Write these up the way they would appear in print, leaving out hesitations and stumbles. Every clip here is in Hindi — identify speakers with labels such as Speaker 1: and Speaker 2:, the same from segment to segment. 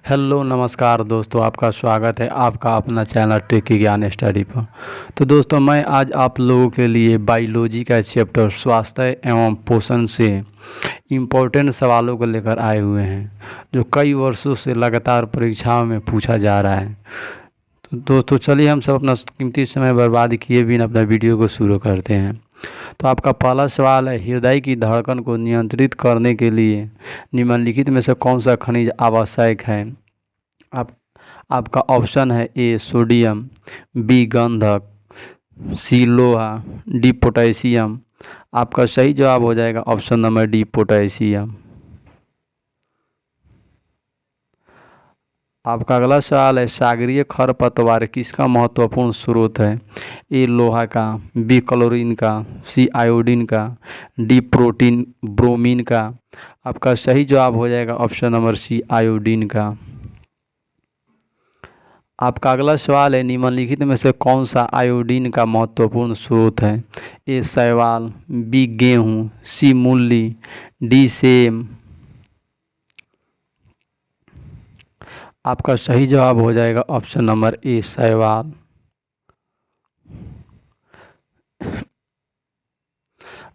Speaker 1: हेलो नमस्कार दोस्तों, आपका स्वागत है आपका अपना चैनल टेकी ज्ञान स्टडी पर। तो दोस्तों, मैं आज आप लोगों के लिए बायोलॉजी का चैप्टर स्वास्थ्य एवं पोषण से इम्पोर्टेंट सवालों को लेकर आए हुए हैं, जो कई वर्षों से लगातार परीक्षाओं में पूछा जा रहा है। तो दोस्तों, चलिए हम सब अपना कीमती समय बर्बाद किए बिना अपना वीडियो को शुरू करते हैं। तो आपका पहला सवाल है, हृदय की धड़कन को नियंत्रित करने के लिए निम्नलिखित में से कौन सा खनिज आवश्यक है। आप आपका ऑप्शन है ए सोडियम, बी गंधक, सी लोहा, डी पोटेशियम। आपका सही जवाब हो जाएगा ऑप्शन नंबर डी पोटेशियम। आपका अगला सवाल है, सागरीय खरपतवार किसका महत्वपूर्ण स्रोत है। ए लोहा का, बी क्लोरीन का, सी आयोडीन का, डी प्रोटीन ब्रोमीन का। आपका सही जवाब हो जाएगा ऑप्शन नंबर सी आयोडीन का। आपका अगला सवाल है, निम्नलिखित में से कौन सा आयोडीन का महत्वपूर्ण स्रोत है। ए शैवाल, बी गेहूँ, सी मूली, डी सेम। आपका सही जवाब हो जाएगा ऑप्शन नंबर ए शैवाल।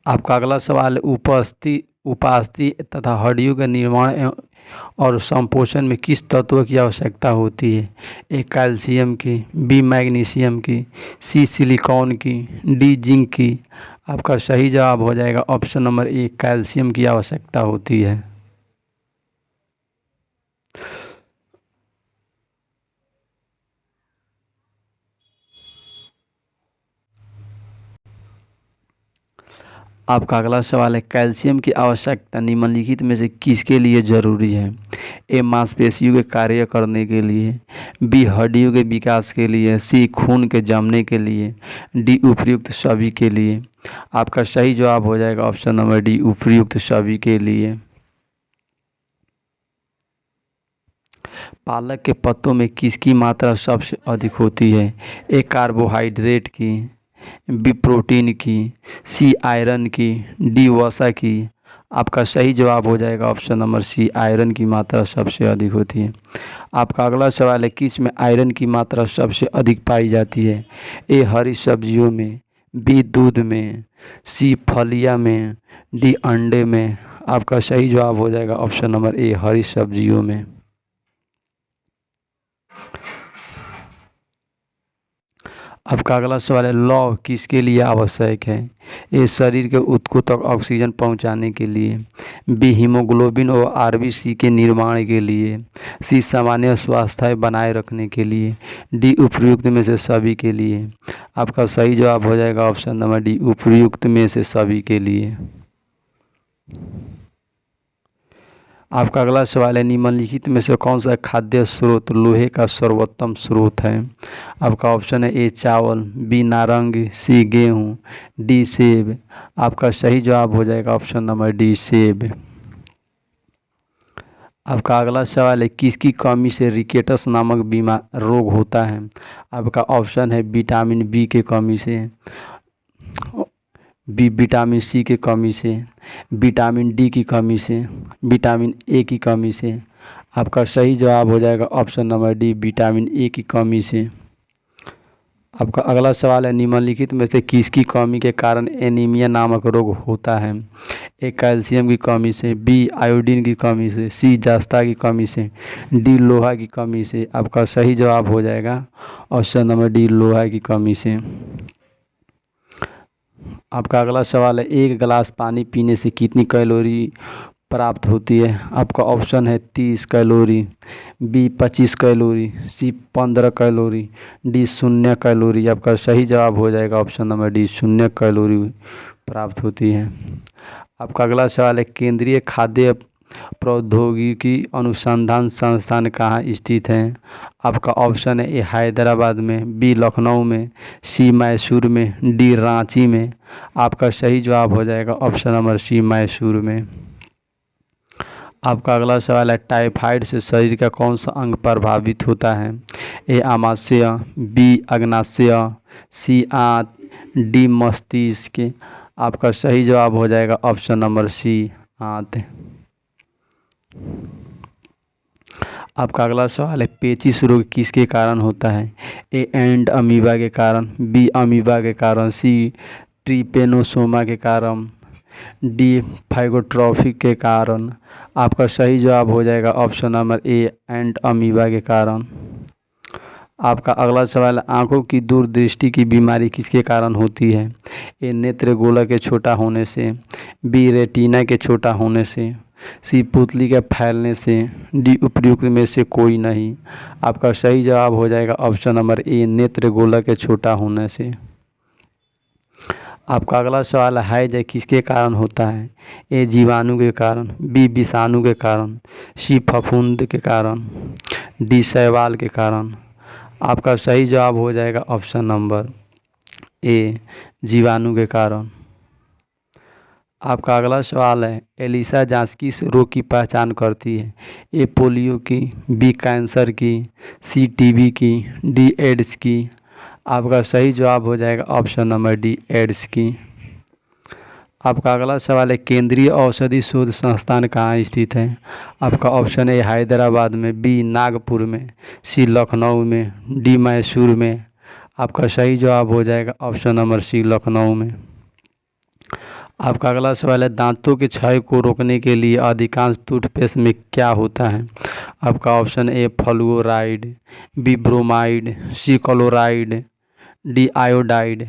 Speaker 1: आपका अगला सवाल है, उपास्थि तथा हड्डियों के निर्माण और संपोषण में किस तत्व की आवश्यकता होती है। ए कैल्शियम की, बी मैग्नीशियम की, सी सिलिकॉन की, डी जिंक की। आपका सही जवाब हो जाएगा ऑप्शन नंबर ए कैल्शियम की आवश्यकता होती है। आपका अगला सवाल है, कैल्शियम की आवश्यकता निम्नलिखित में से किसके लिए ज़रूरी है। ए मांसपेशियों के कार्य करने के लिए, बी हड्डियों के विकास के लिए, सी खून के जमने के लिए, डी उपर्युक्त सभी के लिए। आपका सही जवाब हो जाएगा ऑप्शन नंबर डी उपर्युक्त सभी के लिए। पालक के पत्तों में किसकी मात्रा सबसे अधिक होती है। ए कार्बोहाइड्रेट की, बी प्रोटीन की, सी आयरन की, डी वसा की। आपका सही जवाब हो जाएगा ऑप्शन नंबर सी आयरन की मात्रा सबसे अधिक होती है। आपका अगला सवाल है, किस में आयरन की मात्रा सबसे अधिक पाई जाती है। ए हरी सब्जियों में, बी दूध में, सी फलिया में, डी अंडे में। आपका सही जवाब हो जाएगा ऑप्शन नंबर ए हरी सब्जियों में। आपका अगला सवाल है, लौह किसके लिए आवश्यक है। ए शरीर के ऊतकों तक ऑक्सीजन पहुंचाने के लिए, बी हीमोग्लोबिन और आरबीसी के निर्माण के लिए, सी सामान्य स्वास्थ्य बनाए रखने के लिए, डी उपर्युक्त में से सभी के लिए। आपका सही जवाब हो जाएगा ऑप्शन नंबर डी उपर्युक्त में से सभी के लिए। आपका अगला सवाल है, निम्नलिखित में से कौन सा खाद्य स्रोत लोहे का सर्वोत्तम स्रोत है। आपका ऑप्शन है ए चावल, बी नारंगी, सी गेहूँ, डी सेब। आपका सही जवाब हो जाएगा ऑप्शन नंबर डी सेब। आपका अगला सवाल है, किसकी कमी से रिकेटस नामक बीमार रोग होता है। आपका ऑप्शन है विटामिन बी के कमी से, बी विटामिन सी की कमी से, विटामिन डी की कमी से, विटामिन ए की कमी से। आपका सही जवाब हो जाएगा option number D vitamin A की कमी से। आपका अगला सवाल है, निम्नलिखित में से किसकी कमी के कारण एनीमिया नामक रोग होता है। ए कैल्शियम की कमी से, बी आयोडीन की कमी से, सी जस्ता की कमी से, डी लोहा की कमी से। आपका सही जवाब हो जाएगा ऑप्शन नंबर डी लोहा की कमी से। आपका अगला सवाल है, एक गिलास पानी पीने से कितनी कैलोरी प्राप्त होती है। आपका ऑप्शन है 30 कैलोरी, बी 25 कैलोरी, सी 15 कैलोरी, डी 0 कैलोरी। आपका सही जवाब हो जाएगा ऑप्शन नंबर डी 0 कैलोरी प्राप्त होती है। आपका अगला सवाल है, केंद्रीय खाद्य प्रौद्योगिकी अनुसंधान संस्थान कहाँ स्थित है। आपका ऑप्शन है ए हैदराबाद में, बी लखनऊ में, सी मैसूर में, डी रांची में। आपका सही जवाब हो जाएगा ऑप्शन नंबर सी मैसूर में। आपका अगला सवाल है, टाइफाइड से शरीर का कौन सा अंग प्रभावित होता है। ए आमाशय, बी अग्नाशय, सी आंत, डी मस्तिष्क। आपका सही जवाब हो जाएगा ऑप्शन नंबर सी आंत। आपका अगला सवाल है पेचिश रोग किसके कारण होता है? ए एंड अमीबा के कारण, बी अमीबा के कारण, सी ट्रिपेनोसोमा के कारण, डी फाइगोट्रॉफी के कारण। आपका सही जवाब हो जाएगा option number A and amoeba के कारण। आपका अगला सवाल है आंखों की दूरदृष्टि की बीमारी किसके कारण होती है? ए नेत्र गोलक के छोटा होने से, बी रेटिना के छोटा होने से, सी पुतली के फैलने से, डी उपयुक्त में से कोई नहीं। आपका सही जवाब हो जाएगा ऑप्शन नंबर ए नेत्र गोलक के छोटा होने से। आपका अगला सवाल है हैज किसके कारण होता है? ए जीवाणु के कारण, बी विषाणु के कारण, सी फफूंद के कारण, डी शैवाल के कारण। आपका सही जवाब हो जाएगा ऑप्शन नंबर ए जीवाणु के कारण। आपका अगला सवाल है एलिसा जांच किस रोग की पहचान करती है? ए पोलियो की, बी कैंसर की, सी टीबी की, डी एड्स की। आपका सही जवाब हो जाएगा ऑप्शन नंबर डी एड्स की। आपका अगला सवाल है केंद्रीय औषधि शोध संस्थान कहाँ स्थित है? आपका ऑप्शन ए हैदराबाद में, बी नागपुर में, सी लखनऊ में, डी मैसूर में। आपका सही जवाब हो जाएगा ऑप्शन नंबर सी लखनऊ में। आपका अगला सवाल है दांतों के क्षय को रोकने के लिए अधिकांश टूथपेस्ट में क्या होता है? आपका option A fluoride, B bromide, C chloride, D iodide.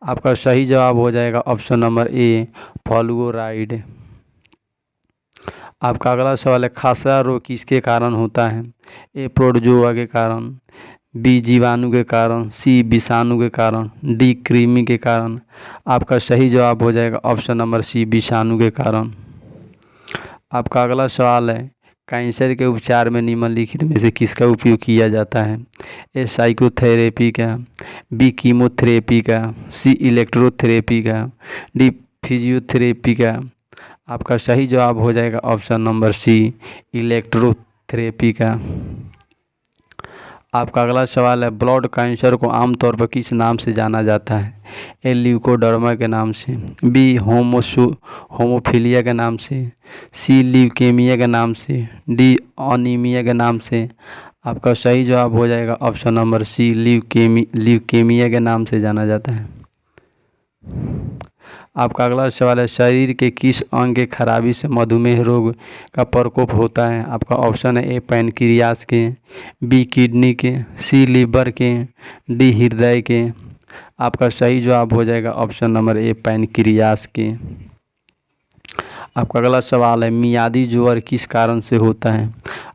Speaker 1: आपका सही जवाब हो जाएगा ऑप्शन नंबर ए फ्लोराइड। आपका अगला सवाल है खसरा रोग किसके कारण होता है? ए प्रोटोजोआ के कारण, बी जीवाणु के कारण, सी विषाणु के कारण, डी कृमि के कारण। आपका सही जवाब हो जाएगा ऑप्शन नंबर सी विषाणु के कारण। आपका अगला सवाल है कैंसर के उपचार में निम्नलिखित में से किसका उपयोग किया जाता है? ए साइकोथेरेपी का, बी कीमोथेरेपी का, सी इलेक्ट्रोथेरेपी का, डी फिजियोथेरेपी का। आपका सही जवाब हो जाएगा ऑप्शन नंबर सी इलेक्ट्रोथेरेपी का। आपका अगला सवाल है ब्लड कैंसर को आमतौर पर किस नाम से जाना जाता है? ए ल्यूकोडर्मा के नाम से, बी होमोफिलिया के नाम से, सी ल्यूकेमिया के नाम से, डी अनीमिया के नाम से। आपका सही जवाब हो जाएगा ऑप्शन नंबर सी ल्यूकेमिया के नाम से जाना जाता है। आपका अगला सवाल है शरीर के किस अंग के खराबी से मधुमेह रोग का प्रकोप होता है? आपका ऑप्शन है ए पैनक्रियास के, बी किडनी के, सी लीवर के, डी हृदय के। आपका सही जवाब हो जाएगा ऑप्शन नंबर ए पैनक्रियास के। आपका अगला सवाल है मियादी ज्वर किस कारण से होता है?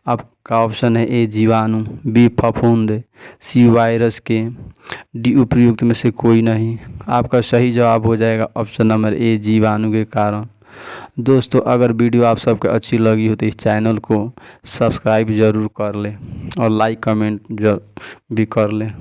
Speaker 1: आपका ऑप्शन है ए जीवाणु, बी फफूंद, सी वायरस के, डी उपयुक्त में से कोई नहीं। आपका सही जवाब हो जाएगा ऑप्शन नंबर ए जीवाणु के कारण। दोस्तों अगर वीडियो आप सबको अच्छी लगी हो तो इस चैनल को सब्सक्राइब ज़रूर कर लें और लाइक कमेंट भी कर लें।